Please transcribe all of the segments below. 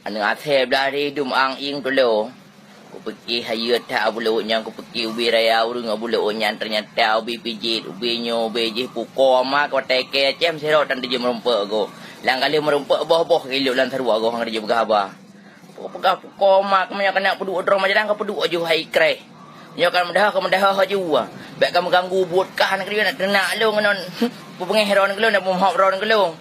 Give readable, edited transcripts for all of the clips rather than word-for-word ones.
Anu athe dari dum ang ing tulo. Ku pergi hayat tak bulunya ku pergi ubi raya urung bulunya ternyata ubi pijit ubi nyo ubi je puko ma ko teke cem sero tan dia merumpa go. Lang kali merumpa boh-boh kilo lan terua go hang dia begaba. Pegah puko ma kemanya kena pedu odro majalang ka pedu aju hai kre. Nyo kan mendah aju wa. Bek kamu ganggu buat kan kri nak kena lu non. Pengeheron kelu nak mohon kelu.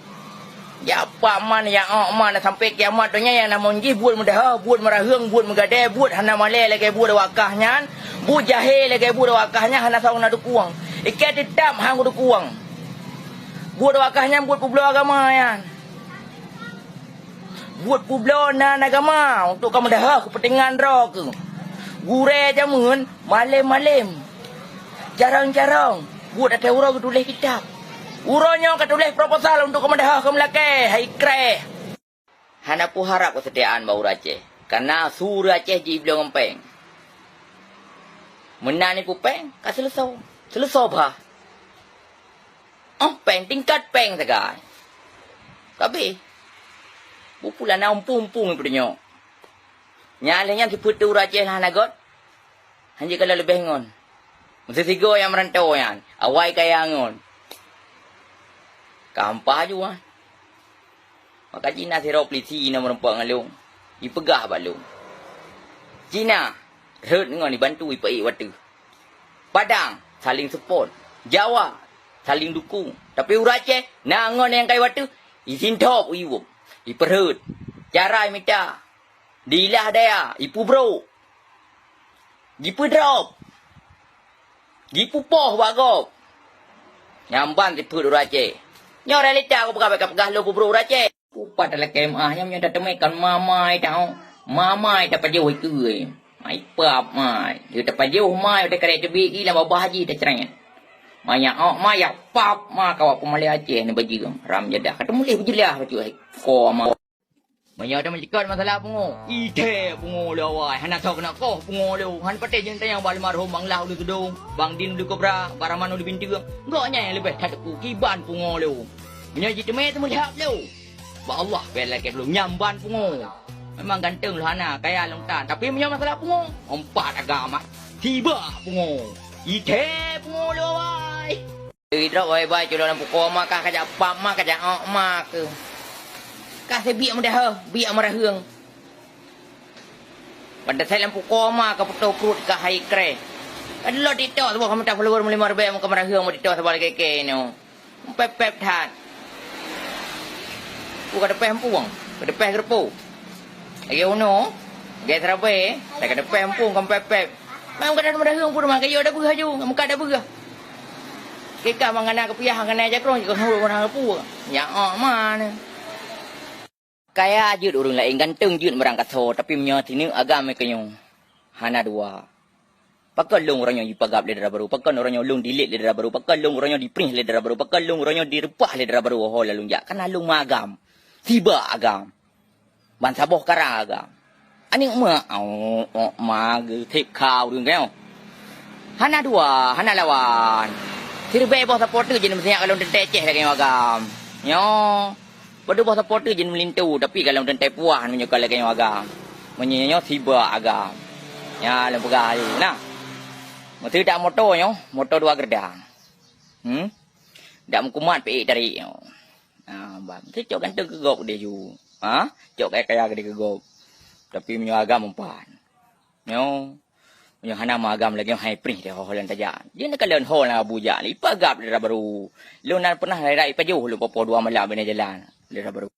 Ya apa man yang man sampai kiamat tu yang nak monji buat mudah buat merahung buat megade buat hana male lagi buat wakahnya buat jahil lagi buat wakahnya hana saung nak dukuang ikat tetap hang dukuang buat wakahnya buat publik agama yan buat publik nan agama untuk kamu dah kepentingan rok gure jamun malam jarang-jarang buat ada orang tulis kitab. Uronya katulis proposal untuk kemendah ke Melaka, hai kre. Hana pu harap kesetiaan bau Aceh. Karena surah Aceh ji belum ngempeng. Menani pu peng, ka selesai. Selesai bah. Peng tingkat peng segai. Tapi bu pula na umpung itu nyo. Nyalanya diputu Aceh lah nagot. Hanya kalau lebih ngon. Mesti tiga yang merantau yan. Awai kaya ngon. Kampah juga. Maka Cina siro polisi nak merempak dengan lu. Dipegah abang lu. Cina, herd dengan dibantu ipai waktu. Padang, saling support. Jawa, saling dukung. Tapi urang Aceh, nangon yang kaya waktu, izin top iwup. Iperherd. Cara minta. Dilah daya, ipu bro. Gipu drop. Gipu poh bagop. Nyamban tiput urang Aceh. Nyo realita aku pegah lu bubur Aceh. Upat dalam KMA yang dah temekan mamai tau. Mamai dapat jauh itu. Mai pap mai. Dia dapat jauh mai udah kare tebi gila babah haji dah cerang. Maya maya pap ma kau aku Malay Aceh ni bagi ram jadah. Kata mulih berjelah betul ai. Ko ma. Maya ada mencekat masalah pungo. Ite pungo lawai. Hana tahu kena ko pungo lu. Han pate jeng tayang bal marhum Bang Lau di gedung. Bang Din di Kobra, Baraman di Binti. Ngoknya yang lebih tak kiban pungo lu. Menyaji temen tu melihat lu. Ba Allah bela ke belum nyamban pungo. Memang ganteng lu hana kaya longtan. Tapi punya masalah pungo. Empat agama. Tiba pungo. Ite pungo lu wai. Idrak wai bai culo nampu koma kah kajak pam mak kajak mak ke. Kah se biak mudah biak merahung. Pada saya lampu koma ka puto krut ka hai kre. Adlo dito tu kamu tak follower mulai marbe mu ka merahung mu dito sabal keke no. Pep than. Bukan depan puang, ke depan gerpu. Lagi uno, gaya terabe, tak ada depan puang kan pep. Memang kadang mudah hung pun makan yo dah berah ju, muka dah berah. Kita mangana kepiah ngana aja krong juga hulu orang pu. Ya mana. Kaya jut urang lain ganteng jut merangkat so, tapi menyo sini agama kenyo. Hana dua. Pakal long orangnya dipagap ledera baru, pakal orangnya long dilit ledera baru, pakal long orangnya diprint ledera baru, pakal long orangnya direpah ledera baru. Oh lalu jak, kan long magam. Tiba agam. Ban saboh karang agam. Ani ma mag tik kau dun kau. Hana dua, hana lawan. Sirbe bos supporter je mestinya kalau tenteceh lagi agam. Yo. Pada bos supporter je melintu, tapi kalau tentep puah menyokal lagi agam. Menyenyo tiba agam. Ya lembu gayu. Nah. Mesti tak motor yo, motor dua gerdang. Dak mkumat pe dari yo. Bang, tu cok ganteng kegop dia ju. Cok kaya dia kegop. Tapi menyo agam umpan. Menyo hana magam lagi hai prih dia holan tajak. Dia nak kalian hol nak bujak ni pagap dia baru. Lu nan pernah rai pajuh lu popo dua malam bina jalan. Dia baru.